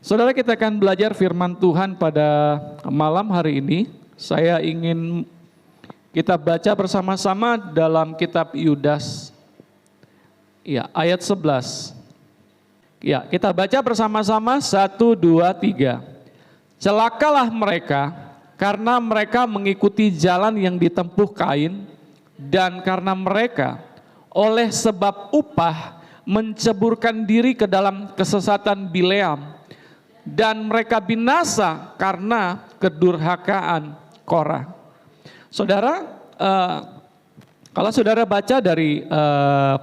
Saudara, kita akan belajar firman Tuhan pada malam hari ini. Saya ingin kita baca bersama-sama dalam kitab Yudas. Ya, ayat 11. Ya, kita baca bersama-sama 1, 2, 3. Celakalah mereka karena mereka mengikuti jalan yang ditempuh Kain, dan karena mereka oleh sebab upah menceburkan diri ke dalam kesesatan Bileam, dan mereka binasa karena kedurhakaan Korah. Saudara, kalau saudara baca dari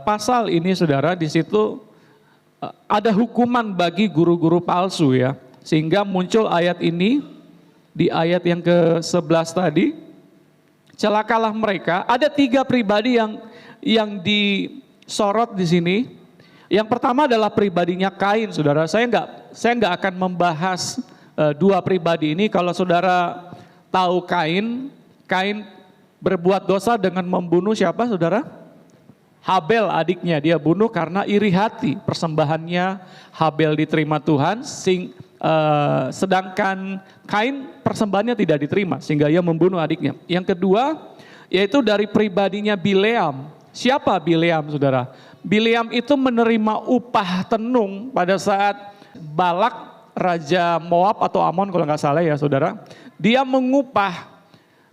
pasal ini, saudara, di situ ada hukuman bagi guru-guru palsu, ya, sehingga muncul ayat ini di ayat yang ke-11 tadi. Celakalah mereka. Ada 3 pribadi yang disorot di sini. Yang pertama adalah pribadinya Kain, saudara. Saya nggak akan membahas 2 pribadi ini. Kalau saudara tahu Kain berbuat dosa dengan membunuh siapa, saudara? Habel, adiknya. Dia bunuh karena iri hati. Persembahannya Habel diterima Tuhan, sedangkan Kain persembahannya tidak diterima, sehingga ia membunuh adiknya. Yang kedua, yaitu dari pribadinya Bileam. Siapa Bileam, saudara? Bileam itu menerima upah tenung pada saat Balak, raja Moab atau Amon kalau nggak salah, ya saudara. Dia mengupah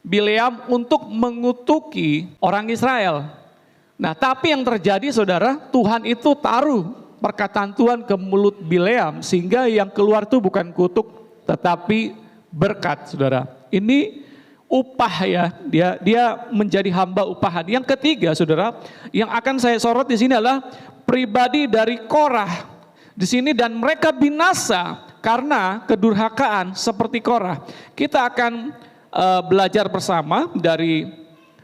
Bileam untuk mengutuki orang Israel. Nah, tapi yang terjadi, saudara, Tuhan itu taruh perkataan Tuhan ke mulut Bileam, sehingga yang keluar itu bukan kutuk tetapi berkat, saudara. Ini upah, ya, dia menjadi hamba upahan. Yang ketiga, saudara, yang akan saya sorot di sini adalah pribadi dari Korah di sini, dan mereka binasa karena kedurhakaan seperti Korah. Kita akan belajar bersama dari,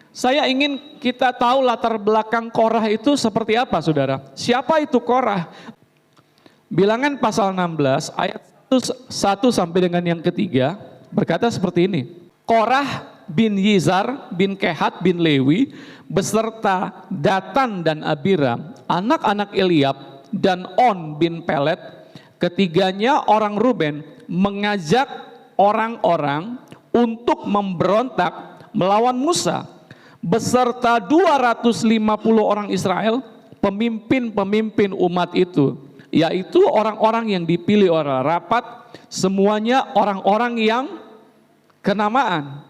saya ingin kita tahu latar belakang Korah itu seperti apa, saudara. Siapa itu Korah? Bilangan pasal 16 ayat 1 sampai dengan yang ketiga berkata seperti ini. Korah bin Yizar bin Kehat bin Lewi beserta Datan dan Abiram, anak-anak Eliab, dan On bin Pelet, ketiganya orang Ruben, mengajak orang-orang untuk memberontak melawan Musa beserta 250 orang Israel, pemimpin-pemimpin umat itu, yaitu orang-orang yang dipilih oleh rapat, semuanya orang-orang yang kenamaan.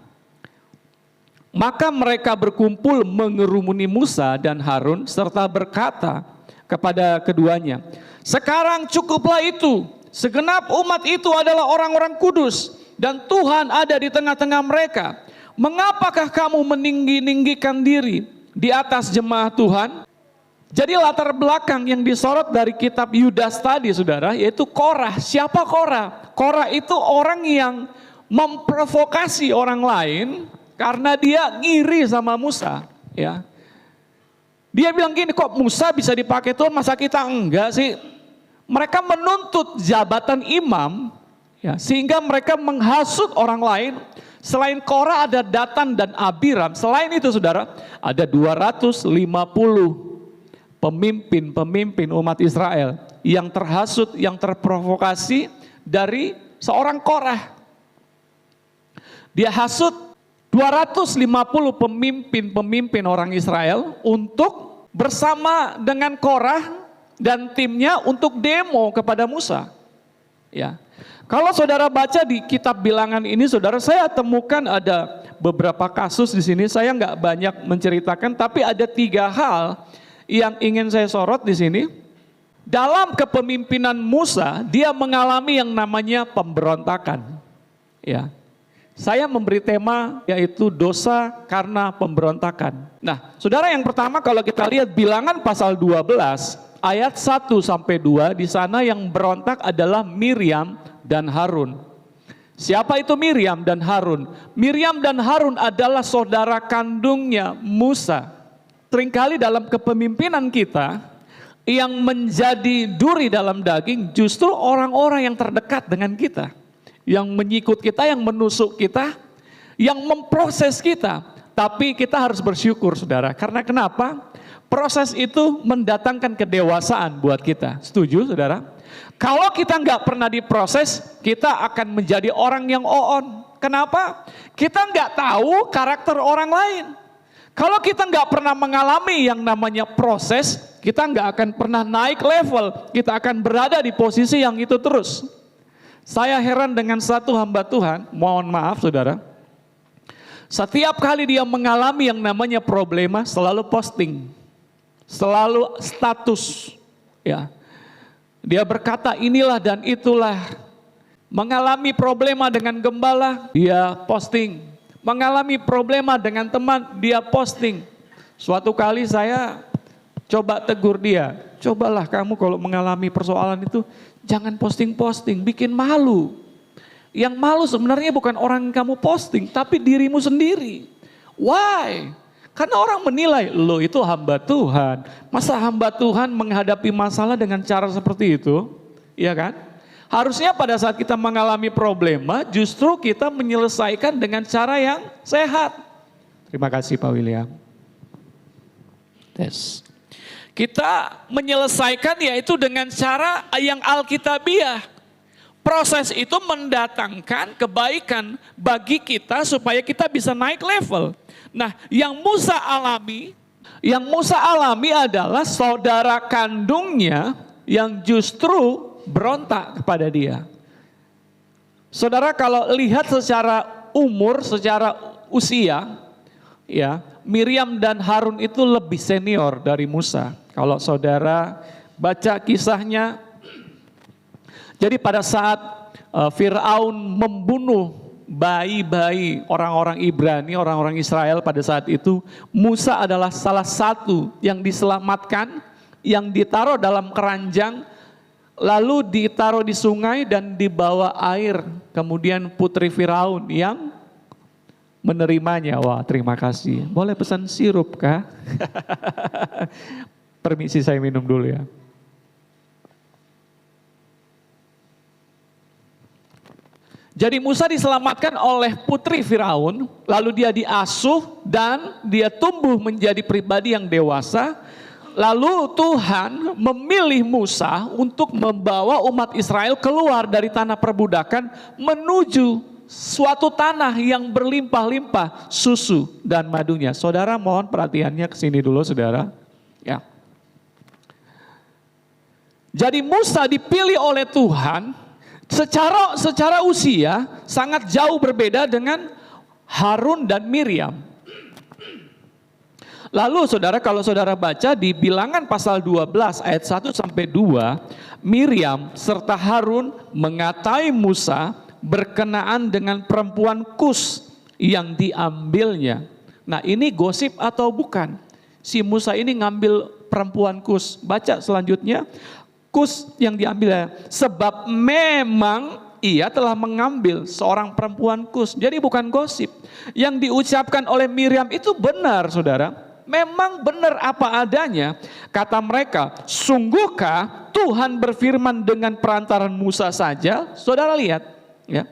Maka mereka berkumpul mengerumuni Musa dan Harun serta berkata kepada keduanya, sekarang cukuplah itu, segenap umat itu adalah orang-orang kudus dan Tuhan ada di tengah-tengah mereka. Mengapakah kamu meninggi-ninggikan diri di atas jemaah Tuhan? Jadi latar belakang yang disorot dari kitab Yudas tadi, saudara, yaitu Korah. Siapa Korah? Korah itu orang yang memprovokasi orang lain karena dia ngiri sama Musa, ya. Dia bilang gini, kok Musa bisa dipakai Tuhan, masa kita enggak sih? Mereka menuntut jabatan imam, ya, sehingga mereka menghasut orang lain. Selain Korah ada Datan dan Abiram. Selain itu, saudara, ada 250 pemimpin umat Israel yang terhasut, yang terprovokasi dari seorang Korah. Dia hasut 250 pemimpin orang Israel untuk bersama dengan Korah dan timnya untuk demo kepada Musa. Ya. Kalau saudara baca di kitab Bilangan ini, saudara, saya temukan ada beberapa kasus di sini. Saya nggak banyak menceritakan, tapi ada 3 hal yang ingin saya sorot di sini. Dalam kepemimpinan Musa, dia mengalami yang namanya pemberontakan. Ya. Saya memberi tema yaitu dosa karena pemberontakan. Nah, saudara, yang pertama kalau kita lihat Bilangan pasal 12 ayat 1 sampai 2, di sana yang berontak adalah Miriam dan Harun. Siapa itu Miriam dan Harun? Miriam dan Harun adalah saudara kandungnya Musa. Seringkali dalam kepemimpinan kita, yang menjadi duri dalam daging justru orang-orang yang terdekat dengan kita, yang menyikut kita, yang menusuk kita, yang memproses kita. Tapi kita harus bersyukur, saudara. Karena kenapa? Proses itu mendatangkan kedewasaan buat kita. Setuju, saudara? Kalau kita nggak pernah diproses, kita akan menjadi orang yang on. Kenapa? Kita nggak tahu karakter orang lain. Kalau kita nggak pernah mengalami yang namanya proses, kita nggak akan pernah naik level. Kita akan berada di posisi yang itu terus. Saya heran dengan satu hamba Tuhan, mohon maaf saudara. Setiap kali dia mengalami yang namanya problema, selalu posting. Selalu status. Ya. Dia berkata inilah dan itulah. Mengalami problema dengan gembala, dia posting. Mengalami problema dengan teman, dia posting. Suatu kali saya coba tegur dia, cobalah kamu kalau mengalami persoalan itu, jangan posting-posting, bikin malu. Yang malu sebenarnya bukan orang yang kamu posting, tapi dirimu sendiri. Why? Karena orang menilai, lo itu hamba Tuhan. Masa hamba Tuhan menghadapi masalah dengan cara seperti itu? Iya kan? Harusnya pada saat kita mengalami problema, justru kita menyelesaikan dengan cara yang sehat. Terima kasih Pak William. Yes. Kita menyelesaikan yaitu dengan cara yang alkitabiah. Proses itu mendatangkan kebaikan bagi kita supaya kita bisa naik level. Nah, yang Musa alami adalah saudara kandungnya yang justru berontak kepada dia. Saudara kalau lihat secara umur, secara usia, ya, Miriam dan Harun itu lebih senior dari Musa. Kalau saudara baca kisahnya, jadi pada saat Fir'aun membunuh bayi-bayi orang-orang Ibrani, orang-orang Israel pada saat itu, Musa adalah salah satu yang diselamatkan, yang ditaruh dalam keranjang, lalu ditaruh di sungai dan dibawa air. Kemudian putri Firaun yang menerimanya. Wah, terima kasih. Boleh pesan sirup kah? Permisi saya minum dulu ya. Jadi Musa diselamatkan oleh putri Firaun, lalu dia diasuh dan dia tumbuh menjadi pribadi yang dewasa. Lalu Tuhan memilih Musa untuk membawa umat Israel keluar dari tanah perbudakan menuju suatu tanah yang berlimpah-limpah susu dan madunya. Saudara mohon perhatiannya ke sini dulu saudara. Ya. Jadi Musa dipilih oleh Tuhan secara usia sangat jauh berbeda dengan Harun dan Miriam. Lalu saudara kalau saudara baca di Bilangan pasal 12 ayat 1 sampai 2, Miriam serta Harun mengatai Musa berkenaan dengan perempuan Kus yang diambilnya. Nah ini gosip atau bukan? Si Musa ini ngambil perempuan Kus. Baca selanjutnya, Kus yang diambilnya. Sebab memang ia telah mengambil seorang perempuan Kus. Jadi bukan gosip. Yang diucapkan oleh Miriam itu benar saudara. Memang benar apa adanya. Kata mereka, sungguhkah Tuhan berfirman dengan perantaran Musa saja? Saudara lihat, ya.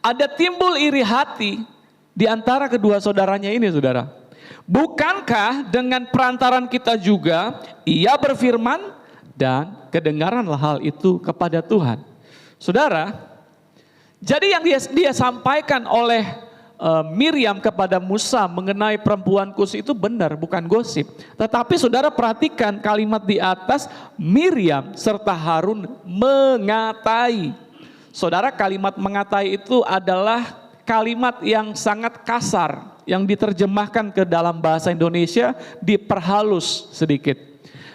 Ada timbul iri hati di antara kedua saudaranya ini, saudara. Bukankah dengan perantaran kita juga ia berfirman dan kedengaranlah hal itu kepada Tuhan. Saudara, jadi yang dia sampaikan oleh Miriam kepada Musa mengenai perempuan Kus itu benar, bukan gosip. Tetapi saudara perhatikan kalimat di atas, Miriam serta Harun mengatai. Saudara, kalimat mengatai itu adalah kalimat yang sangat kasar, yang diterjemahkan ke dalam bahasa Indonesia diperhalus sedikit.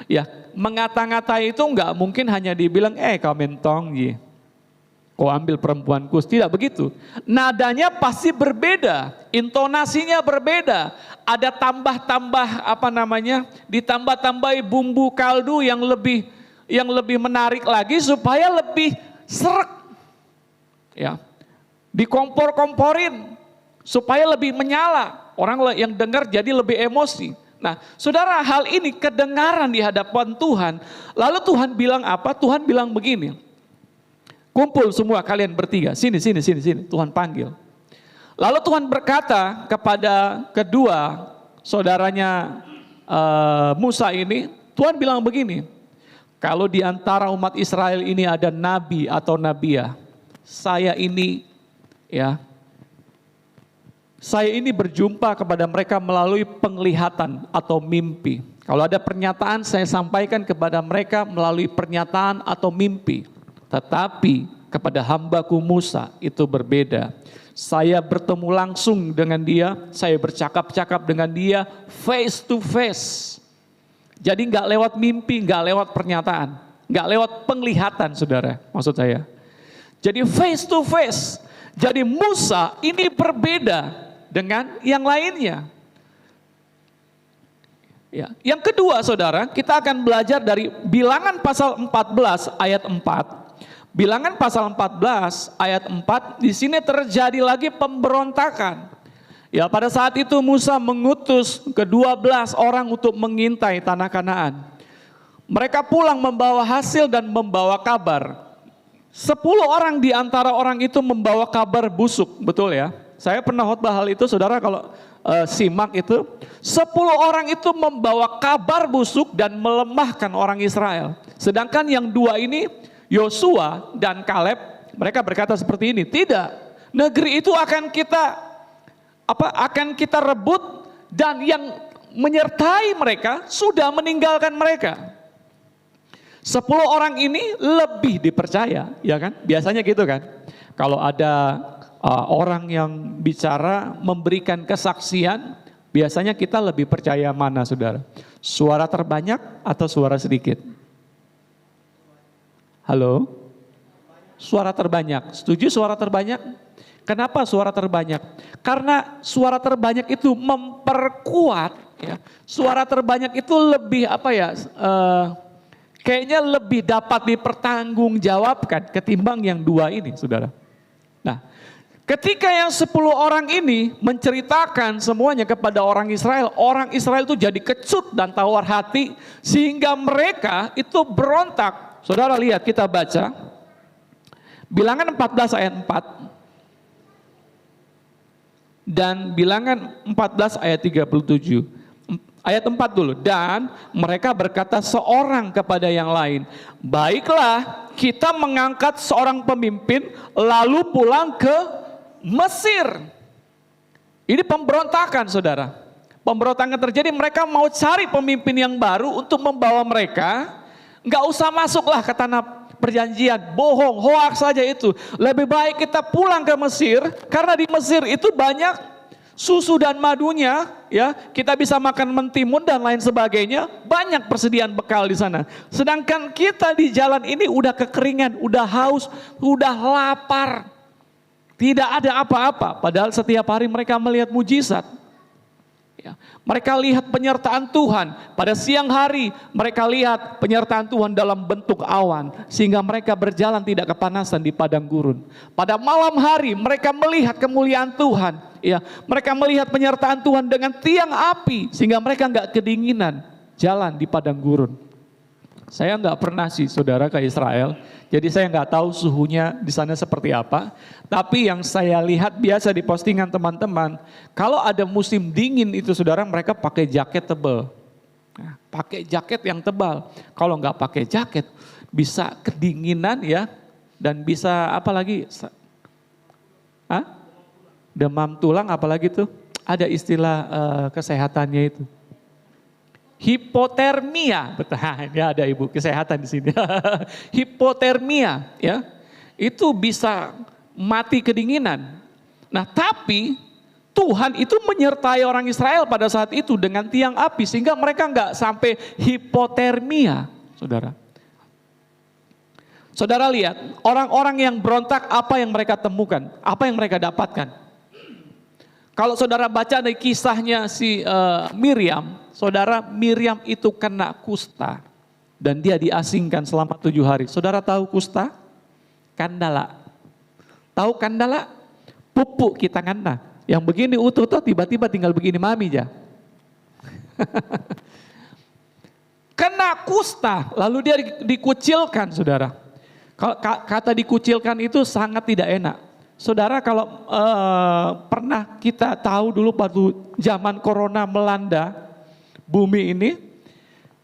Ya, mengata-ngatai itu enggak mungkin hanya dibilang kau mentong ye. Kau ambil perempuan Kus, tidak begitu. Nadanya pasti berbeda, intonasinya berbeda. Ada tambah-tambah ditambah-tambahi bumbu kaldu yang lebih menarik lagi supaya lebih srek. Ya. Dikompor-komporin supaya lebih menyala. Orang yang dengar jadi lebih emosi. Nah, saudara, hal ini kedengaran di hadapan Tuhan. Lalu Tuhan bilang apa? Tuhan bilang begini. Kumpul semua kalian bertiga, sini. Tuhan panggil. Lalu Tuhan berkata kepada kedua saudaranya Musa ini, Tuhan bilang begini, Kalau di antara umat Israel ini ada nabi atau nabiah, saya ini berjumpa kepada mereka melalui penglihatan atau mimpi. Kalau ada pernyataan saya sampaikan kepada mereka melalui pernyataan atau mimpi. Tetapi kepada hambaku Musa itu berbeda. Saya bertemu langsung dengan dia, saya bercakap-cakap dengan dia face to face. Jadi nggak lewat mimpi, nggak lewat pernyataan, nggak lewat penglihatan, saudara, maksud saya. Jadi face to face. Jadi Musa ini berbeda dengan yang lainnya. Ya. Yang kedua, saudara, kita akan belajar dari Bilangan pasal 14 ayat 4. Bilangan pasal 14 ayat 4, di sini terjadi lagi pemberontakan. Ya, pada saat itu Musa mengutus ke-12 orang untuk mengintai tanah Kanaan. Mereka pulang membawa hasil dan membawa kabar. 10 orang di antara orang itu membawa kabar busuk, betul ya? Saya pernah khotbah hal itu, saudara, kalau simak itu. 10 orang itu membawa kabar busuk dan melemahkan orang Israel. Sedangkan yang 2 ini, Yosua dan Kaleb, mereka berkata seperti ini, tidak, negeri itu akan kita rebut, dan yang menyertai mereka sudah meninggalkan mereka. 10 orang ini lebih dipercaya, ya kan? Biasanya gitu kan. Kalau ada orang yang bicara memberikan kesaksian, biasanya kita lebih percaya mana, saudara? Suara terbanyak atau suara sedikit? Halo? Suara terbanyak. Setuju suara terbanyak? Kenapa suara terbanyak? Karena suara terbanyak itu memperkuat, ya. Suara terbanyak itu lebih kayaknya lebih dapat dipertanggungjawabkan ketimbang yang 2 ini, saudara. Nah, ketika yang 10 orang ini menceritakan semuanya kepada orang Israel itu jadi kecut dan tawar hati, sehingga mereka itu berontak. Saudara lihat, kita baca Bilangan 14 ayat 4 dan Bilangan 14 ayat 37. Ayat 4 dulu. Dan mereka berkata seorang kepada yang lain, baiklah kita mengangkat seorang pemimpin lalu pulang ke Mesir. Ini pemberontakan, saudara. Pemberontakan terjadi, mereka mau cari pemimpin yang baru untuk membawa mereka. Nggak usah masuklah ke tanah perjanjian, bohong, hoaks saja itu. Lebih baik kita pulang ke Mesir, karena di Mesir itu banyak susu dan madunya, ya. Kita bisa makan mentimun dan lain sebagainya, banyak persediaan bekal di sana. Sedangkan kita di jalan ini udah kekeringan, udah haus, udah lapar. Tidak ada apa-apa, padahal setiap hari mereka melihat mujizat. Ya, mereka lihat penyertaan Tuhan. Pada siang hari mereka lihat penyertaan Tuhan dalam bentuk awan, sehingga mereka berjalan tidak kepanasan di padang gurun. Pada malam hari mereka melihat kemuliaan Tuhan. Ya, mereka melihat penyertaan Tuhan dengan tiang api, sehingga mereka nggak kedinginan jalan di padang gurun. Saya nggak pernah sih, saudara, ke Israel, jadi saya nggak tahu suhunya di sana seperti apa. Tapi yang saya lihat biasa di postingan teman-teman, kalau ada musim dingin itu, saudara, mereka pakai jaket tebal. Nah, pakai jaket yang tebal. Kalau nggak pakai jaket, bisa kedinginan, ya, dan bisa apa lagi? Demam tulang, apalagi tuh? Ada istilah kesehatannya itu. Hipotermia, betul, ya, ada ibu kesehatan di sini. Hipotermia, ya, itu bisa mati kedinginan. Nah, tapi Tuhan itu menyertai orang Israel pada saat itu dengan tiang api, sehingga mereka nggak sampai hipotermia, saudara. Saudara lihat, orang-orang yang berontak, apa yang mereka temukan, apa yang mereka dapatkan. Kalau saudara baca dari kisahnya si Miriam, saudara, Miriam itu kena kusta dan dia diasingkan selama 7 hari. Saudara tahu kusta? Kandala. Tahu kandala? Pupuk kita ngana. Yang begini utuh-utuh tiba-tiba tinggal begini mami aja. Kena kusta, lalu dia dikucilkan, saudara. Kata dikucilkan itu sangat tidak enak. Saudara, kalau pernah kita tahu dulu waktu zaman corona melanda bumi ini,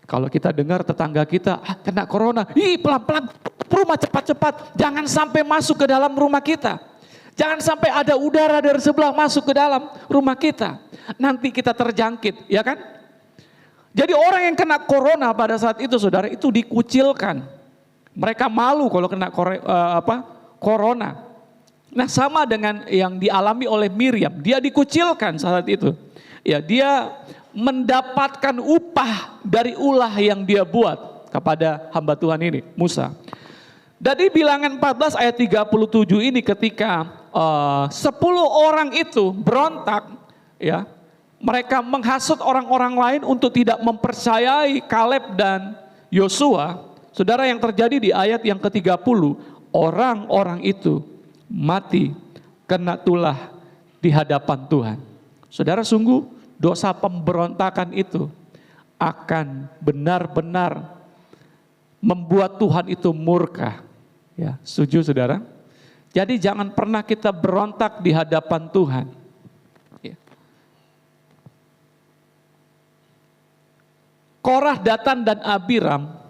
Kalau kita dengar tetangga kita kena corona, pelan-pelan rumah cepat-cepat, jangan sampai masuk ke dalam rumah kita. Jangan sampai ada udara dari sebelah masuk ke dalam rumah kita. Nanti kita terjangkit, ya kan? Jadi orang yang kena corona pada saat itu saudara, itu dikucilkan. Mereka malu kalau kena corona. Nah sama dengan yang dialami oleh Miriam, dia dikucilkan saat itu. Ya, dia mendapatkan upah dari ulah yang dia buat kepada hamba Tuhan ini, Musa. Dari Bilangan 14 ayat 37 ini ketika 10 orang itu berontak, ya, mereka menghasut orang-orang lain untuk tidak mempercayai Kaleb dan Yosua. Saudara, yang terjadi di ayat yang ke-30, orang-orang itu mati kena tulah di hadapan Tuhan. Saudara, sungguh dosa pemberontakan itu akan benar-benar membuat Tuhan itu murka. Ya, setuju saudara? Jadi jangan pernah kita berontak di hadapan Tuhan. Ya. Korah, Datan dan Abiram,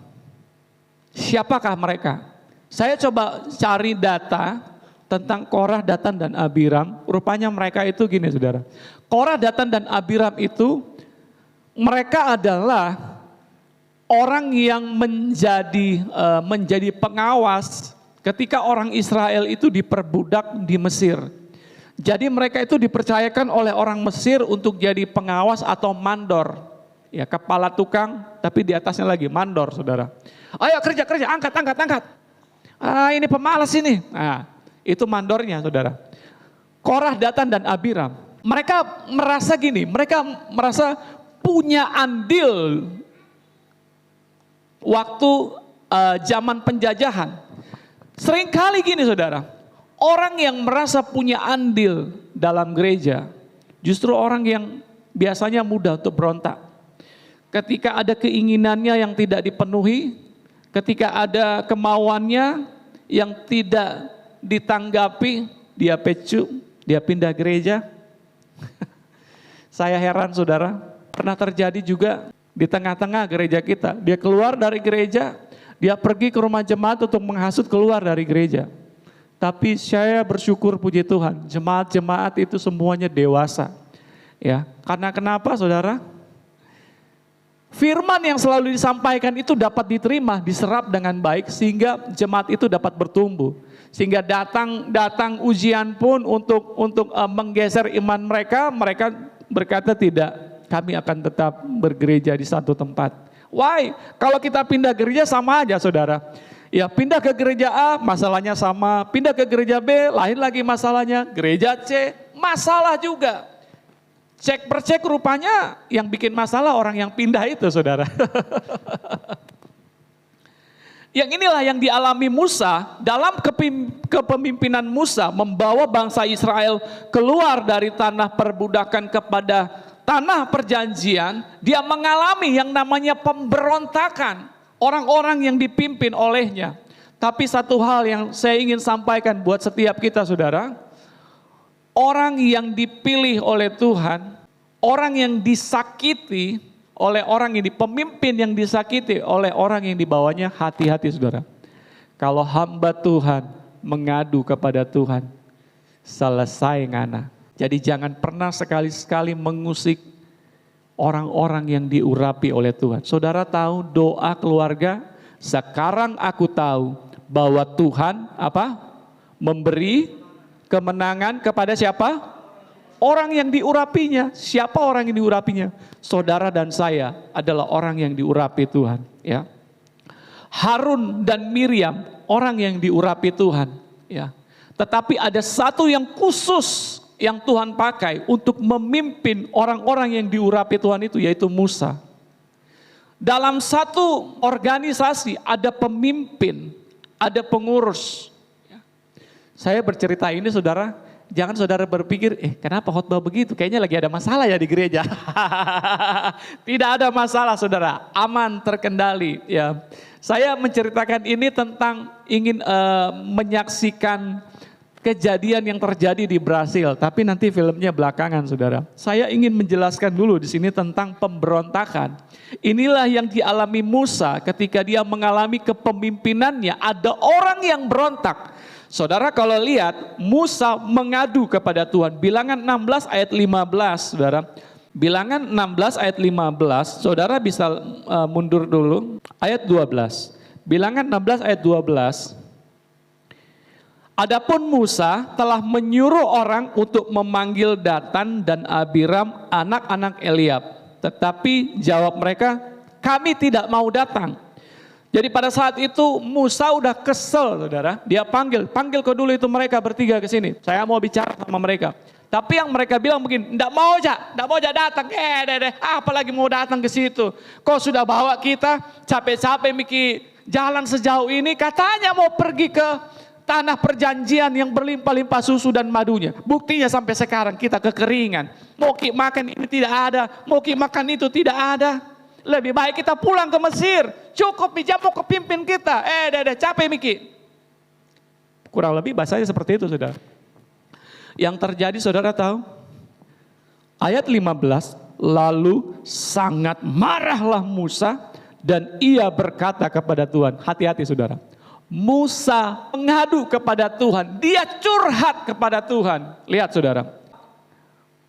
siapakah mereka? Saya coba cari data tentang Korah, Datan dan Abiram. Rupanya mereka itu gini saudara. Korah, Datan dan Abiram itu mereka adalah orang yang menjadi pengawas ketika orang Israel itu diperbudak di Mesir. Jadi mereka itu dipercayakan oleh orang Mesir untuk jadi pengawas atau mandor. Ya, kepala tukang tapi di atasnya lagi mandor saudara. Ayo kerja, angkat. Ini pemalas ini. Nah, itu mandornya saudara. Korah, Datan dan Abiram. Mereka merasa gini, mereka merasa punya andil waktu zaman penjajahan. Seringkali gini saudara, orang yang merasa punya andil dalam gereja, justru orang yang biasanya mudah untuk berontak. Ketika ada keinginannya yang tidak dipenuhi, ketika ada kemauannya yang tidak ditanggapi, dia pecu, dia pindah gereja. Saya heran saudara, pernah terjadi juga di tengah-tengah gereja kita. Dia keluar dari gereja, dia pergi ke rumah jemaat untuk menghasut keluar dari gereja. Tapi saya bersyukur puji Tuhan, jemaat-jemaat itu semuanya dewasa. Ya, karena kenapa saudara? Firman yang selalu disampaikan itu dapat diterima, diserap dengan baik sehingga jemaat itu dapat bertumbuh. Sehingga datang ujian pun untuk menggeser iman mereka, mereka berkata tidak, kami akan tetap bergereja di satu tempat. Why? Kalau kita pindah gereja sama aja saudara. Ya, pindah ke gereja A masalahnya sama, pindah ke gereja B lain lagi masalahnya, gereja C masalah juga. Cek percek rupanya yang bikin masalah orang yang pindah itu saudara. Yang inilah yang dialami Musa dalam kepemimpinan Musa membawa bangsa Israel keluar dari tanah perbudakan kepada tanah perjanjian. Dia mengalami yang namanya pemberontakan orang-orang yang dipimpin olehnya. Tapi satu hal yang saya ingin sampaikan buat setiap kita saudara, orang yang dipilih oleh Tuhan, orang yang disakiti oleh orang ini, pemimpin yang disakiti oleh orang yang dibawanya, hati-hati saudara. Kalau hamba Tuhan mengadu kepada Tuhan, selesai ngana. Jadi jangan pernah sekali-sekali mengusik orang-orang yang diurapi oleh Tuhan. Saudara tahu doa keluarga, sekarang aku tahu bahwa Tuhan memberi kemenangan kepada siapa? Orang yang diurapinya. Siapa orang yang diurapinya? Saudara dan saya adalah orang yang diurapi Tuhan. Ya. Harun dan Miriam orang yang diurapi Tuhan. Ya. Tetapi ada satu yang khusus yang Tuhan pakai untuk memimpin orang-orang yang diurapi Tuhan itu, yaitu Musa. Dalam satu organisasi ada pemimpin, ada pengurus. Saya bercerita ini saudara, jangan saudara berpikir, kenapa khotbah begitu? Kayaknya lagi ada masalah ya di gereja. Tidak ada masalah saudara, aman, terkendali. Ya, saya menceritakan ini tentang ingin menyaksikan kejadian yang terjadi di Brasil, tapi nanti filmnya belakangan, saudara. Saya ingin menjelaskan dulu di sini tentang pemberontakan. Inilah yang dialami Musa ketika dia mengalami kepemimpinannya. Ada orang yang berontak. Saudara kalau lihat, Musa mengadu kepada Tuhan. Bilangan 16 ayat 15, saudara. Bilangan 16 ayat 15, saudara bisa mundur dulu. Ayat 12. Bilangan 16 ayat 12. Adapun Musa telah menyuruh orang untuk memanggil Datan dan Abiram, anak-anak Eliab. Tetapi jawab mereka, kami tidak mau datang. Jadi pada saat itu Musa udah kesel, saudara. Dia panggil ke dulu itu mereka bertiga ke sini. Saya mau bicara sama mereka. Tapi yang mereka bilang begini, enggak mau aja datang. Apalagi mau datang ke situ. Kau sudah bawa kita capek-capek Miki jalan sejauh ini, katanya mau pergi ke tanah perjanjian yang berlimpah-limpah susu dan madunya. Buktinya sampai sekarang kita kekeringan. Mau makan ini tidak ada, mau makan itu tidak ada. Lebih baik kita pulang ke Mesir. Cukup jamu kepimpin kita. Capek Miki. Kurang lebih bahasanya seperti itu, saudara. Yang terjadi saudara tahu? Ayat 15, lalu sangat marahlah Musa dan ia berkata kepada Tuhan. Hati-hati saudara. Musa mengadu kepada Tuhan, dia curhat kepada Tuhan. Lihat saudara,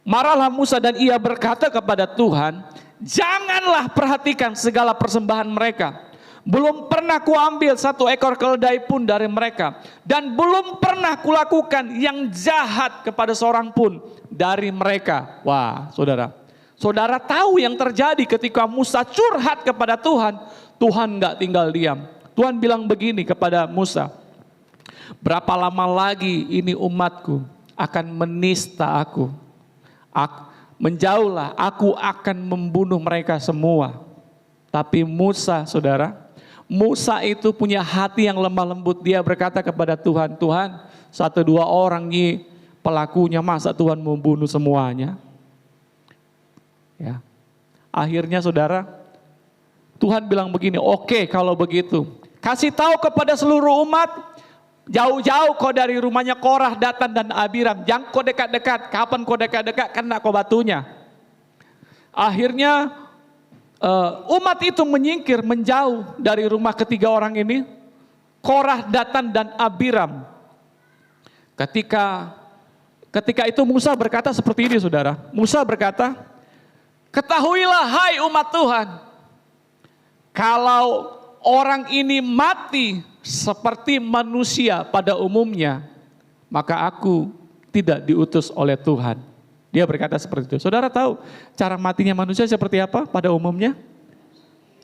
marahlah Musa dan ia berkata kepada Tuhan, janganlah perhatikan segala persembahan mereka. Belum pernah kuambil satu ekor keledai pun dari mereka, dan belum pernah kulakukan yang jahat kepada seorang pun dari mereka. Wah saudara, saudara tahu yang terjadi ketika Musa curhat kepada Tuhan. Tuhan gak tinggal diam. Tuhan bilang begini kepada Musa, berapa lama lagi ini umatku akan menista aku? Menjauhlah, aku akan membunuh mereka semua. Tapi Musa, saudara, Musa itu punya hati yang lemah lembut. Dia berkata kepada Tuhan, Tuhan, 1-2 orang nih pelakunya, masa Tuhan membunuh semuanya? Ya. Akhirnya saudara, Tuhan bilang begini, oke, kalau begitu, kasih tahu kepada seluruh umat, jauh-jauh kau dari rumahnya Korah, Datan dan Abiram. Jangan kau dekat-dekat. Kapan kau dekat-dekat, kena kau batunya. Akhirnya umat itu menyingkir, menjauh dari rumah ketiga orang ini. Korah, Datan dan Abiram. Ketika itu Musa berkata seperti ini saudara. Musa berkata, ketahuilah hai umat Tuhan, kalau orang ini mati seperti manusia pada umumnya, maka aku tidak diutus oleh Tuhan. Dia berkata seperti itu. Saudara tahu cara matinya manusia seperti apa pada umumnya?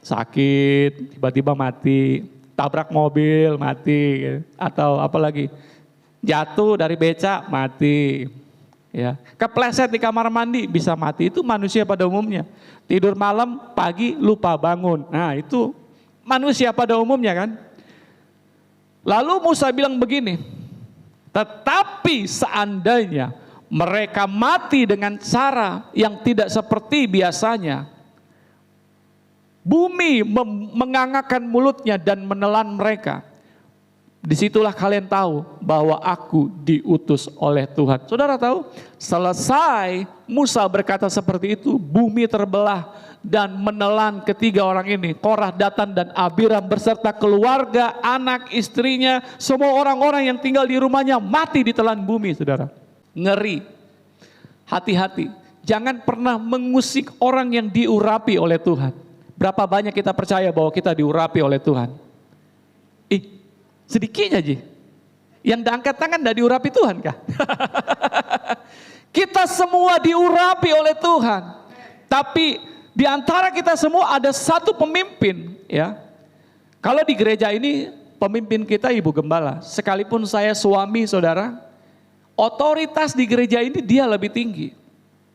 Sakit, tiba-tiba mati, tabrak mobil mati, atau apalagi jatuh dari becak mati. Ya, kepleset di kamar mandi bisa mati. Itu manusia pada umumnya. Tidur malam, pagi lupa bangun. Nah itu manusia pada umumnya kan. Lalu Musa bilang begini, tetapi seandainya mereka mati dengan cara yang tidak seperti biasanya, bumi mengangakkan mulutnya dan menelan mereka. Disitulah kalian tahu bahwa aku diutus oleh Tuhan. Saudara tahu, selesai Musa berkata seperti itu, bumi terbelah dan menelan ketiga orang ini, Korah, Datan dan Abiram beserta keluarga, anak, istrinya, semua orang-orang yang tinggal di rumahnya mati ditelan bumi, saudara. Ngeri. Hati-hati, jangan pernah mengusik orang yang diurapi oleh Tuhan. Berapa banyak kita percaya bahwa kita diurapi oleh Tuhan? Sedikit aja. Yang diangkat tangan tidak diurapi Tuhan kah? Kita semua diurapi oleh Tuhan. Tapi di antara kita semua ada satu pemimpin, ya. Kalau di gereja ini pemimpin kita Ibu Gembala. Sekalipun saya suami, saudara, otoritas di gereja ini dia lebih tinggi.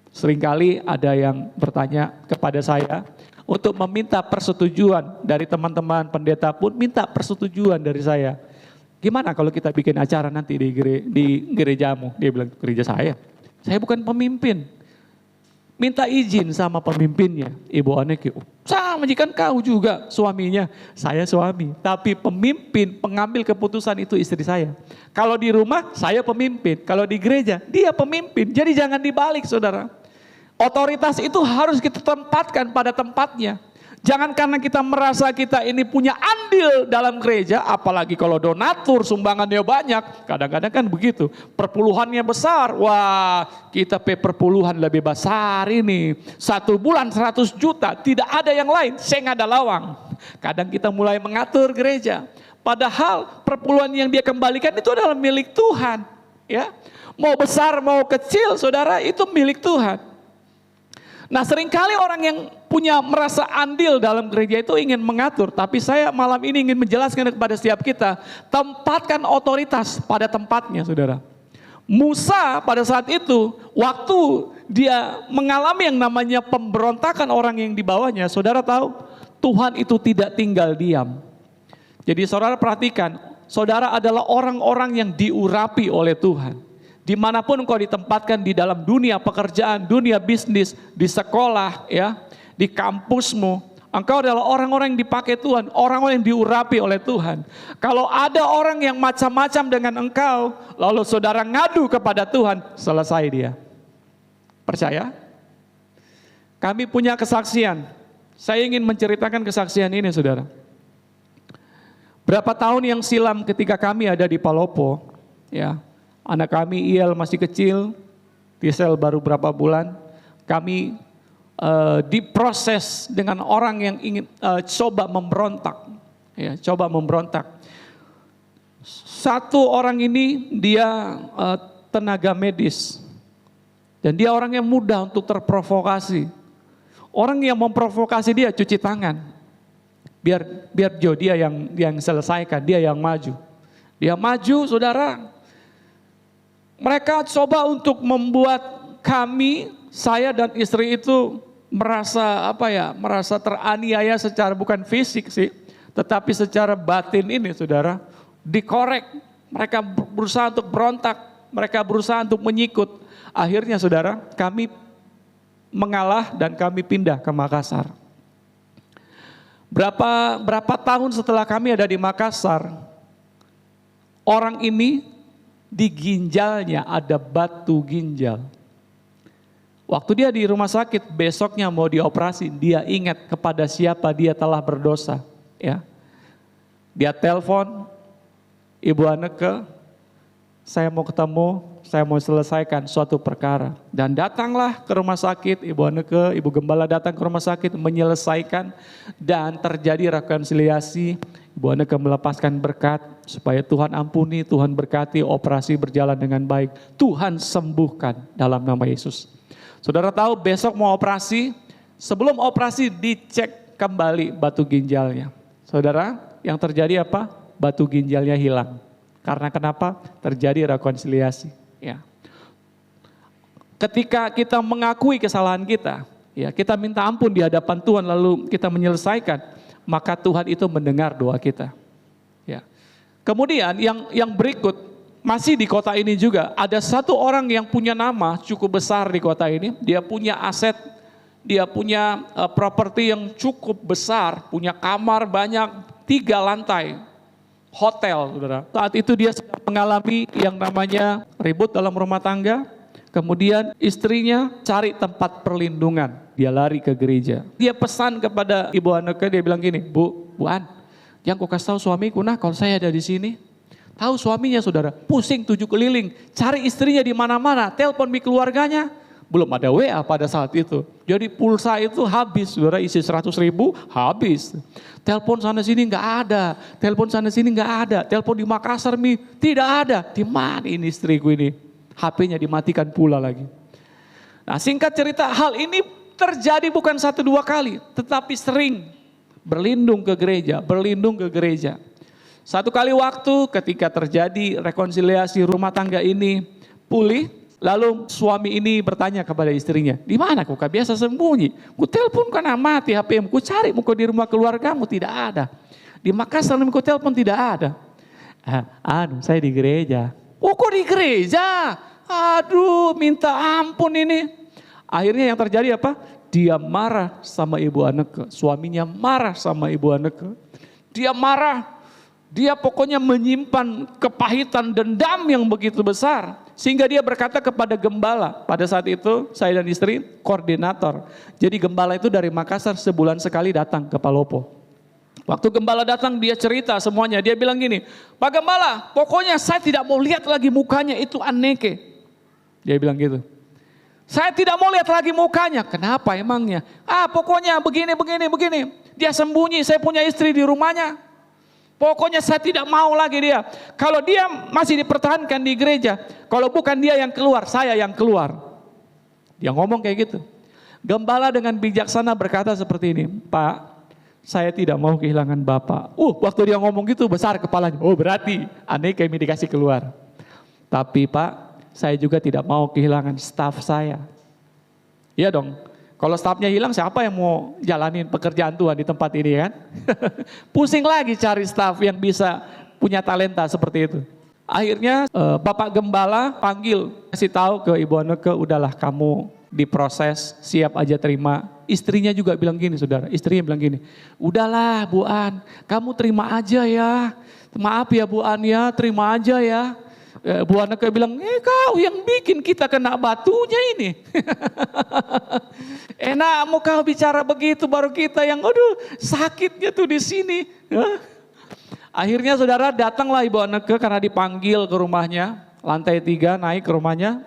Seringkali ada yang bertanya kepada saya untuk meminta persetujuan dari teman-teman pendeta pun minta persetujuan dari saya. Gimana kalau kita bikin acara nanti di gerejamu? Dia bilang, gereja saya bukan pemimpin. Minta izin sama pemimpinnya, Ibu Aneki. Sama majikan kau juga suaminya. Saya suami, tapi pemimpin pengambil keputusan itu istri saya. Kalau di rumah saya pemimpin, kalau di gereja dia pemimpin. Jadi jangan dibalik saudara. Otoritas itu harus kita tempatkan pada tempatnya. Jangan karena kita merasa kita ini punya andil dalam gereja, apalagi kalau donatur, sumbangannya banyak. Kadang-kadang kan begitu, perpuluhannya besar. Wah, kita perpuluhan lebih besar ini. 1 bulan 100 juta, tidak ada yang lain, saya ada lawang. Kadang kita mulai mengatur gereja. Padahal perpuluhan yang dia kembalikan itu adalah milik Tuhan. Ya, mau besar mau kecil saudara, itu milik Tuhan. Nah seringkali orang yang punya merasa andil dalam gereja itu ingin mengatur. Tapi saya malam ini ingin menjelaskan kepada setiap kita, tempatkan otoritas pada tempatnya saudara. Musa pada saat itu, waktu dia mengalami yang namanya pemberontakan orang yang di bawahnya, saudara tahu, Tuhan itu tidak tinggal diam. Jadi saudara perhatikan, saudara adalah orang-orang yang diurapi oleh Tuhan. Dimanapun engkau ditempatkan di dalam dunia pekerjaan, dunia bisnis, di sekolah, ya, di kampusmu, engkau adalah orang-orang yang dipakai Tuhan, orang-orang yang diurapi oleh Tuhan. Kalau ada orang yang macam-macam dengan engkau, lalu saudara ngadu kepada Tuhan, selesai dia. Percaya? Kami punya kesaksian. Saya ingin menceritakan kesaksian ini, saudara. Berapa tahun yang silam ketika kami ada di Palopo, ya. Anak kami Iel masih kecil, Tisel baru berapa bulan. Kami diproses dengan orang yang ingin coba memberontak, ya, coba memberontak. Satu orang ini dia tenaga medis, dan dia orang yang mudah untuk terprovokasi. Orang yang memprovokasi dia cuci tangan, biar dia yang selesaikan, dia yang maju. Dia maju, saudara. Mereka coba untuk membuat kami, saya dan istri itu merasa teraniaya secara bukan fisik sih, tetapi secara batin ini saudara, dikorek. Mereka berusaha untuk berontak, mereka berusaha untuk menyikut. Akhirnya saudara, kami mengalah dan kami pindah ke Makassar. Berapa tahun setelah kami ada di Makassar, orang ini di ginjalnya ada batu ginjal. Waktu dia di rumah sakit, besoknya mau dioperasi, dia ingat kepada siapa dia telah berdosa. Ya, dia telepon, Ibu Anneke, saya mau ketemu, saya mau selesaikan suatu perkara. Dan datanglah ke rumah sakit, Ibu Anneke, Ibu Gembala datang ke rumah sakit, menyelesaikan, dan terjadi rekonsiliasi. Ibu Anneke melepaskan berkat supaya Tuhan ampuni, Tuhan berkati, operasi berjalan dengan baik. Tuhan sembuhkan dalam nama Yesus. Saudara tahu besok mau operasi, sebelum operasi dicek kembali batu ginjalnya. Saudara, yang terjadi apa? Batu ginjalnya hilang. Karena kenapa? Terjadi rekonsiliasi. Ya. Ketika kita mengakui kesalahan kita, ya, kita minta ampun di hadapan Tuhan lalu kita menyelesaikan, maka Tuhan itu mendengar doa kita. Ya. Kemudian yang berikut, masih di kota ini juga ada satu orang yang punya nama cukup besar di kota ini. Dia punya aset, dia punya properti yang cukup besar, punya kamar banyak, 3 lantai, hotel, saudara. Saat itu dia sedang mengalami yang namanya ribut dalam rumah tangga. Kemudian istrinya cari tempat perlindungan, dia lari ke gereja. Dia pesan kepada Ibu Anneke, dia bilang gini, Bu An, yang kau kasih tahu suamiku nah kalau saya ada di sini. Tahu suaminya saudara, pusing 7 keliling, cari istrinya di mana-mana, telepon di keluarganya, belum ada WA pada saat itu. Jadi pulsa itu habis, saudara, isi 100.000 habis. Telepon sana sini nggak ada, telepon sana sini nggak ada, telepon di Makassar tidak ada. Di mana ini istriku ini? HP-nya dimatikan pula lagi. Nah singkat cerita, hal ini terjadi bukan 1-2 kali, tetapi sering berlindung ke gereja. Satu kali waktu ketika terjadi rekonsiliasi rumah tangga ini pulih, lalu suami ini bertanya kepada istrinya, di mana kau biasa sembunyi? Ku telepon karena mati HP-mu, ku cari muka di rumah keluargamu tidak ada. Di Makassar ku telepon tidak ada. Saya di gereja. Oh kok di gereja? Aduh minta ampun ini. Akhirnya yang terjadi apa? dia marah sama ibu Anneke. Suaminya marah sama ibu Anneke. Dia marah. Dia pokoknya menyimpan kepahitan dendam yang begitu besar. Sehingga dia berkata kepada gembala. Pada saat itu saya dan istri koordinator. Jadi gembala itu dari Makassar sebulan sekali datang ke Palopo. Waktu gembala datang dia cerita semuanya. Dia bilang gini, Pak Gembala pokoknya saya tidak mau lihat lagi mukanya itu Anneke. Dia bilang gitu. Saya tidak mau lihat lagi mukanya. Kenapa emangnya? Pokoknya begini. Dia sembunyi, saya punya istri di rumahnya. Pokoknya saya tidak mau lagi dia. Kalau dia masih dipertahankan di gereja, kalau bukan dia yang keluar, saya yang keluar. Dia ngomong kayak gitu. Gembala dengan bijaksana berkata seperti ini, Pak, saya tidak mau kehilangan Bapak. Waktu dia ngomong gitu besar kepalanya. Oh berarti Anneke kami dikasih keluar. Tapi Pak, saya juga tidak mau kehilangan staf saya. Iya dong. Kalau stafnya hilang siapa yang mau jalanin pekerjaan Tuhan di tempat ini kan? Pusing lagi cari staf yang bisa punya talenta seperti itu. Akhirnya Bapak Gembala panggil, kasih tahu ke Ibu Anneke, udahlah kamu diproses, siap aja terima. Istrinya juga bilang gini saudara, istrinya bilang gini, udahlah Bu An, kamu terima aja ya. Maaf ya Bu An ya, terima aja ya. Bu Anneke bilang, kau yang bikin kita kena batunya ini. Enakmu kau bicara begitu, baru kita yang sakitnya tuh di sini. Akhirnya saudara datanglah Ibu Anneke karena dipanggil ke rumahnya, lantai 3 naik ke rumahnya.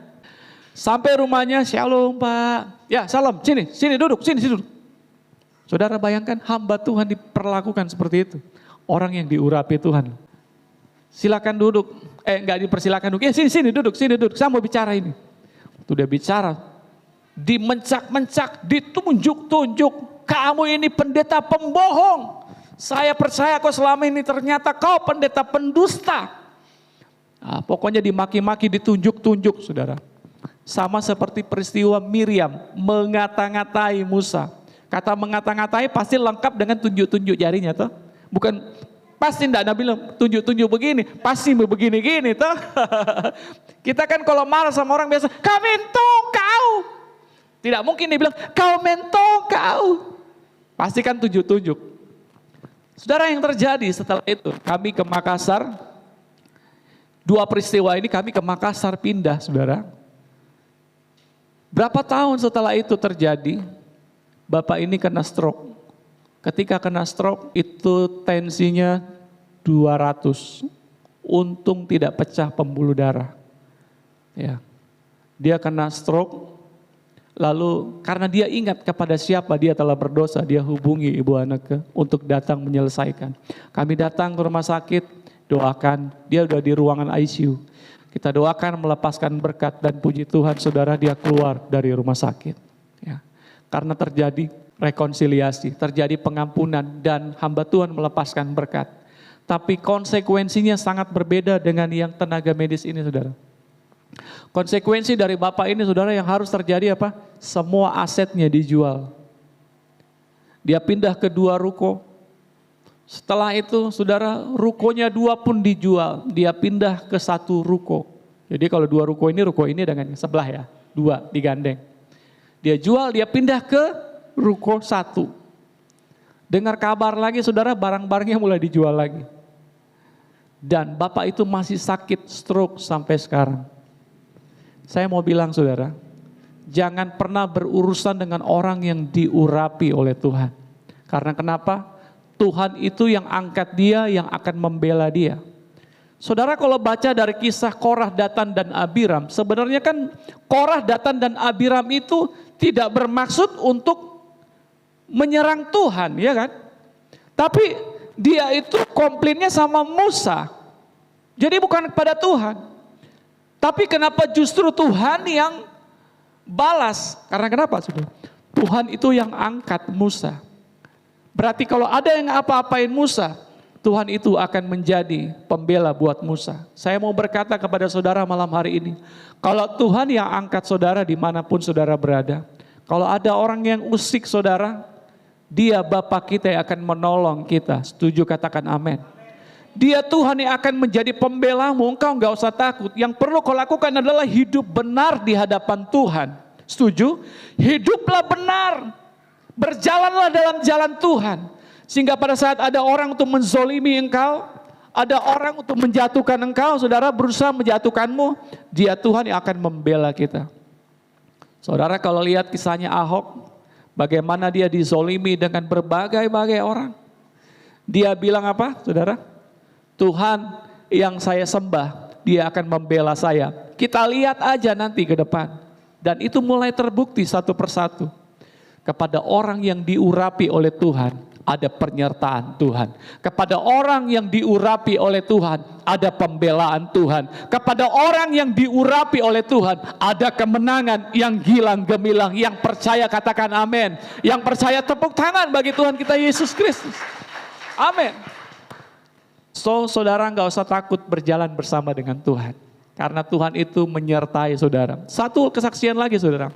Sampai rumahnya, shalom Pak. Ya salam, sini duduk, sini duduk. Saudara bayangkan hamba Tuhan diperlakukan seperti itu. Orang yang diurapi Tuhan. Silakan duduk, enggak dipersilakan duduk, sini duduk, saya mau bicara ini. Waktu dia bicara, dimencak-mencak, ditunjuk-tunjuk, kamu ini pendeta pembohong. Saya percaya kau selama ini ternyata kau pendeta pendusta. Pokoknya dimaki-maki, ditunjuk-tunjuk saudara. Sama seperti peristiwa Miriam mengata-ngatai Musa. Kata mengata-ngatai pasti lengkap dengan tunjuk-tunjuk jarinya toh. Bukan pasti enggak ada bilang tunjuk-tunjuk begini, pasti begini-gini toh. Kita kan kalau marah sama orang biasa, kau mentong kau. Tidak mungkin dia bilang, kau mentong kau. Pasti kan tunjuk-tunjuk. Saudara, yang terjadi setelah itu, kami ke Makassar. 2 peristiwa ini kami ke Makassar pindah saudara. Berapa tahun setelah itu terjadi, Bapak ini kena stroke. Ketika kena stroke itu tensinya 200. Untung tidak pecah pembuluh darah. Ya. Dia kena stroke. Lalu karena dia ingat kepada siapa dia telah berdosa, dia hubungi Ibu Anneke untuk datang menyelesaikan. Kami datang ke rumah sakit, doakan, dia udah di ruangan ICU. Kita doakan melepaskan berkat dan puji Tuhan saudara dia keluar dari rumah sakit. Ya. Karena terjadi rekonsiliasi, terjadi pengampunan dan hamba Tuhan melepaskan berkat. Tapi konsekuensinya sangat berbeda dengan yang tenaga medis ini saudara. Konsekuensi dari Bapak ini saudara yang harus terjadi apa? Semua asetnya dijual. Dia pindah ke 2 ruko. Setelah itu saudara rukonya 2 pun dijual. Dia pindah ke 1 ruko. Jadi kalau 2 ruko ini dengan sebelah ya. 2 digandeng. Dia jual, dia pindah ke ruko 1. Dengar kabar lagi saudara, barang-barangnya mulai dijual lagi. Dan Bapak itu masih sakit stroke sampai sekarang. Saya mau bilang saudara, jangan pernah berurusan dengan orang yang diurapi oleh Tuhan. Karena kenapa? Tuhan itu yang angkat dia, yang akan membela dia. Saudara kalau baca dari kisah Korah, Datan dan Abiram, sebenarnya kan Korah, Datan dan Abiram itu tidak bermaksud untuk menyerang Tuhan, ya kan? Tapi dia itu komplainnya sama Musa. Jadi bukan kepada Tuhan. Tapi kenapa justru Tuhan yang balas? Karena kenapa saudara? Tuhan itu yang angkat Musa. Berarti kalau ada yang apa-apain Musa, Tuhan itu akan menjadi pembela buat Musa. Saya mau berkata kepada saudara malam hari ini, kalau Tuhan yang angkat saudara dimanapun saudara berada, kalau ada orang yang usik saudara, dia Bapa kita yang akan menolong kita. Setuju katakan amin. Dia Tuhan yang akan menjadi pembelamu, engkau enggak usah takut. Yang perlu kau lakukan adalah hidup benar di hadapan Tuhan. Setuju? Hiduplah benar. Berjalanlah dalam jalan Tuhan. Sehingga pada saat ada orang untuk menzolimi engkau, ada orang untuk menjatuhkan engkau, saudara berusaha menjatuhkanmu, Dia Tuhan yang akan membela kita. Saudara kalau lihat kisahnya Ahok, bagaimana dia dizolimi dengan berbagai-bagai orang. Dia bilang apa, saudara? Tuhan yang saya sembah, Dia akan membela saya. Kita lihat aja nanti ke depan. Dan itu mulai terbukti satu persatu. Kepada orang yang diurapi oleh Tuhan, ada penyertaan Tuhan. Kepada orang yang diurapi oleh Tuhan, ada pembelaan Tuhan. Kepada orang yang diurapi oleh Tuhan, ada kemenangan yang gilang gemilang. Yang percaya katakan amin. Yang percaya tepuk tangan bagi Tuhan kita Yesus Kristus. Amin. So, saudara nggak usah takut berjalan bersama dengan Tuhan. Karena Tuhan itu menyertai saudara. Satu kesaksian lagi saudara.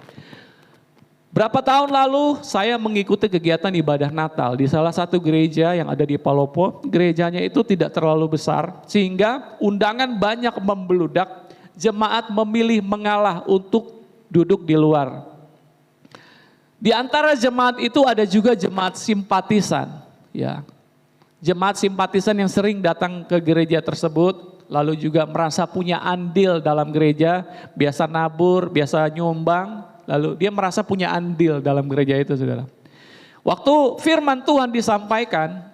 Berapa tahun lalu saya mengikuti kegiatan ibadah Natal di salah satu gereja yang ada di Palopo. Gerejanya itu tidak terlalu besar sehingga undangan banyak membeludak. Jemaat memilih mengalah untuk duduk di luar. Di antara jemaat itu ada juga jemaat simpatisan. Ya, jemaat simpatisan yang sering datang ke gereja tersebut. Lalu juga merasa punya andil dalam gereja. Biasa nabur, biasa nyumbang. Lalu dia merasa punya andil dalam gereja itu saudara. Waktu firman Tuhan disampaikan,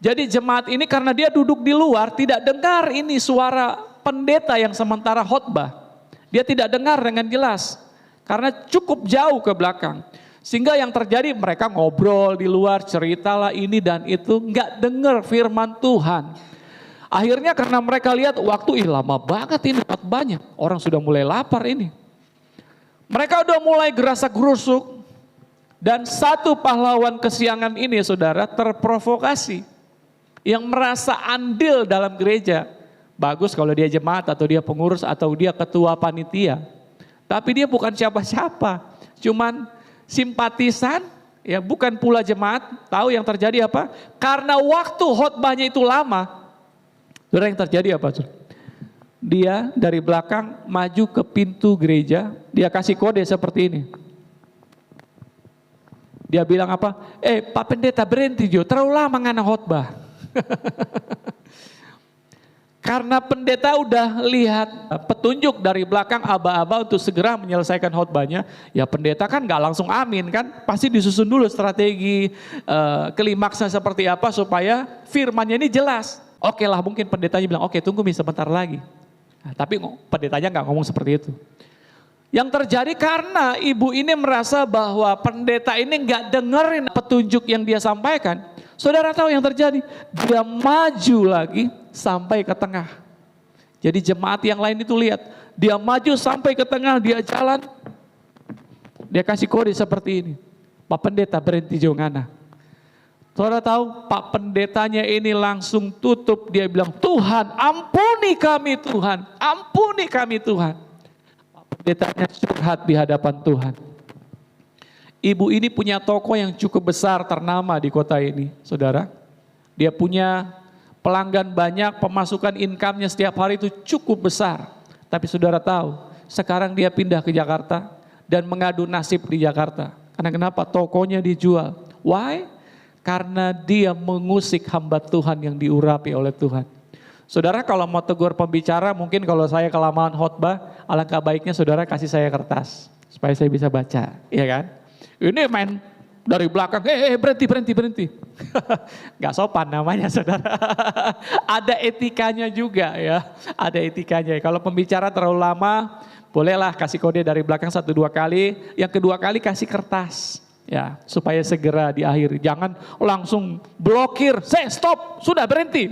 jadi jemaat ini karena dia duduk di luar tidak dengar ini suara pendeta yang sementara khotbah. Dia tidak dengar dengan jelas karena cukup jauh ke belakang. Sehingga yang terjadi mereka ngobrol di luar, ceritalah ini dan itu, nggak dengar firman Tuhan. Akhirnya karena mereka lihat waktu lama banget ini khotbahnya, orang sudah mulai lapar ini. Mereka udah mulai gerasak-gerusuk dan satu pahlawan kesiangan ini saudara terprovokasi yang merasa andil dalam gereja. Bagus kalau dia jemaat atau dia pengurus atau dia ketua panitia. Tapi dia bukan siapa-siapa, cuman simpatisan, ya bukan pula jemaat. Tahu yang terjadi apa? Karena waktu khotbahnya itu lama, saudara yang terjadi apa? Dia dari belakang maju ke pintu gereja, dia kasih kode seperti ini. Dia bilang apa? Pak pendeta berhenti Jo, terlalu lama ngana khotbah. Karena pendeta udah lihat petunjuk dari belakang aba-aba untuk segera menyelesaikan khotbahnya, ya pendeta kan gak langsung amin kan, pasti disusun dulu strategi klimaksnya seperti apa supaya firmannya ini jelas. Oke lah mungkin pendetanya bilang oke tunggu sebentar lagi. Nah, tapi pendetanya nggak ngomong seperti itu. Yang terjadi karena ibu ini merasa bahwa pendeta ini nggak dengerin petunjuk yang dia sampaikan. Saudara tahu yang terjadi? Dia maju lagi sampai ke tengah. Jadi jemaat yang lain itu lihat, dia maju sampai ke tengah, dia jalan. Dia kasih kode seperti ini. Pak pendeta berhenti jongana. Saudara tahu Pak pendetanya ini langsung tutup, dia bilang Tuhan ampuni kami Tuhan, ampuni kami Tuhan. Pak pendetanya curhat di hadapan Tuhan. Ibu ini punya toko yang cukup besar ternama di kota ini saudara. Dia punya pelanggan banyak, pemasukan income-nya setiap hari itu cukup besar. Tapi saudara tahu sekarang dia pindah ke Jakarta dan mengadu nasib di Jakarta. Karena kenapa? Tokonya dijual. Why? Karena dia mengusik hamba Tuhan yang diurapi oleh Tuhan. Saudara kalau mau tegur pembicara, mungkin kalau saya kelamaan khotbah, alangkah baiknya saudara kasih saya kertas. Supaya saya bisa baca, ya kan? Ini main dari belakang, berhenti. Gak sopan namanya saudara. Ada etikanya juga ya, ada etikanya. Kalau pembicara terlalu lama, bolehlah kasih kode dari belakang 1-2 kali, yang kedua kali kasih kertas. Ya, supaya segera diakhiri. Jangan langsung blokir. Stop, sudah berhenti.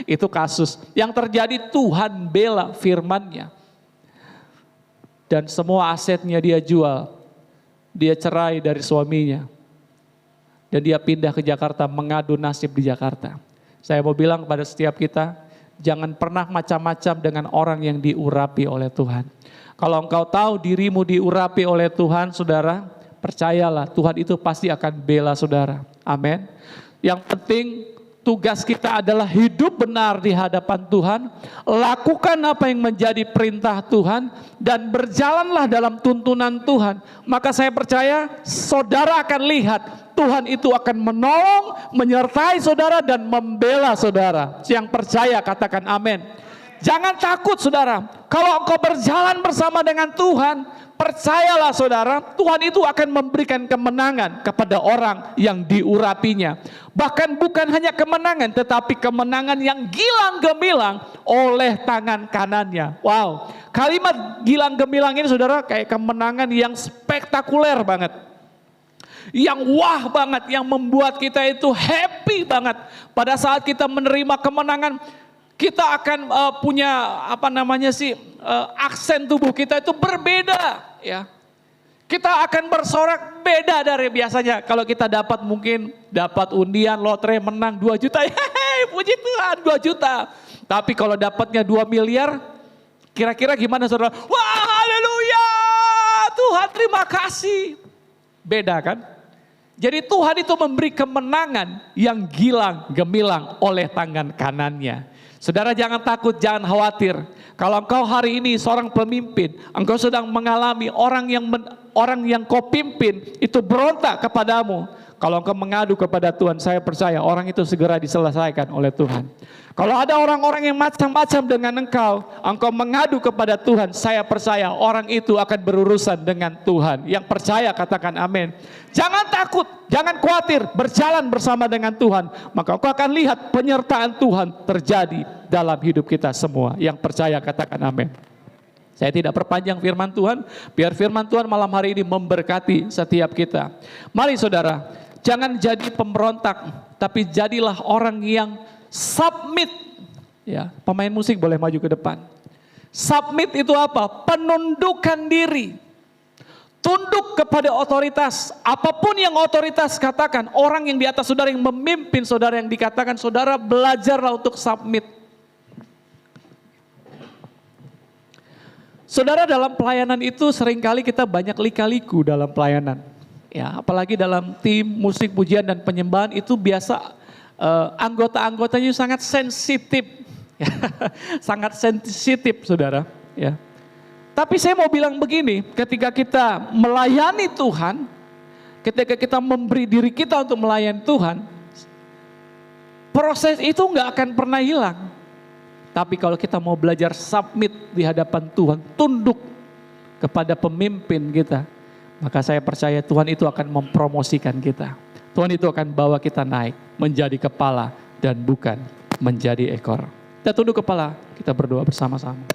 Itu kasus. Yang terjadi Tuhan bela firman-Nya. Dan semua asetnya dia jual. Dia cerai dari suaminya. Dan dia pindah ke Jakarta mengadu nasib di Jakarta. Saya mau bilang kepada setiap kita, jangan pernah macam-macam dengan orang yang diurapi oleh Tuhan. Kalau engkau tahu dirimu diurapi oleh Tuhan, saudara, percayalah Tuhan itu pasti akan bela saudara. Amin. Yang penting tugas kita adalah hidup benar di hadapan Tuhan, lakukan apa yang menjadi perintah Tuhan, dan berjalanlah dalam tuntunan Tuhan. Maka saya percaya saudara akan lihat Tuhan itu akan menolong, menyertai saudara dan membela saudara. Yang percaya katakan amin. Jangan takut saudara, kalau engkau berjalan bersama dengan Tuhan, percayalah saudara, Tuhan itu akan memberikan kemenangan kepada orang yang diurapinya. Bahkan bukan hanya kemenangan, tetapi kemenangan yang gilang gemilang oleh tangan kanannya. Wow, kalimat gilang gemilang ini saudara kayak kemenangan yang spektakuler banget. Yang wah banget, yang membuat kita itu happy banget. Pada saat kita menerima kemenangan, kita akan punya aksen tubuh kita itu berbeda ya. Kita akan bersorak beda dari biasanya. Kalau kita mungkin dapat undian lotre menang 2 juta, hehehe, puji Tuhan 2 juta. Tapi kalau dapatnya 2 miliar, kira-kira gimana saudara? Wah, haleluya, Tuhan terima kasih. Beda kan? Jadi Tuhan itu memberi kemenangan yang gilang gemilang oleh tangan kanannya. Saudara jangan takut, jangan khawatir. Kalau engkau hari ini seorang pemimpin, engkau sedang mengalami orang yang kau pimpin itu berontak kepadamu. Kalau engkau mengadu kepada Tuhan, saya percaya orang itu segera diselesaikan oleh Tuhan. Kalau ada orang-orang yang macam-macam dengan engkau mengadu kepada Tuhan, saya percaya orang itu akan berurusan dengan Tuhan. Yang percaya katakan amin. Jangan takut, jangan khawatir, berjalan bersama dengan Tuhan. Maka engkau akan lihat penyertaan Tuhan terjadi dalam hidup kita semua. Yang percaya katakan amin. Saya tidak perpanjang firman Tuhan, biar firman Tuhan malam hari ini memberkati setiap kita. Mari saudara, jangan jadi pemberontak, tapi jadilah orang yang submit. Ya, pemain musik boleh maju ke depan. Submit itu apa? Penundukan diri. Tunduk kepada otoritas. Apapun yang otoritas katakan, orang yang di atas saudara yang memimpin saudara yang dikatakan, saudara belajarlah untuk submit. Saudara, dalam pelayanan itu seringkali kita banyak lika-liku dalam pelayanan. Ya, apalagi dalam tim musik, pujian dan penyembahan itu biasa anggota-anggotanya sangat sensitif. Sangat sensitif saudara. Ya. Tapi saya mau bilang begini, ketika kita melayani Tuhan, ketika kita memberi diri kita untuk melayani Tuhan, proses itu nggak akan pernah hilang. Tapi kalau kita mau belajar submit di hadapan Tuhan, tunduk kepada pemimpin kita, maka saya percaya Tuhan itu akan mempromosikan kita. Tuhan itu akan bawa kita naik menjadi kepala dan bukan menjadi ekor. Kita tunduk kepala, kita berdoa bersama-sama.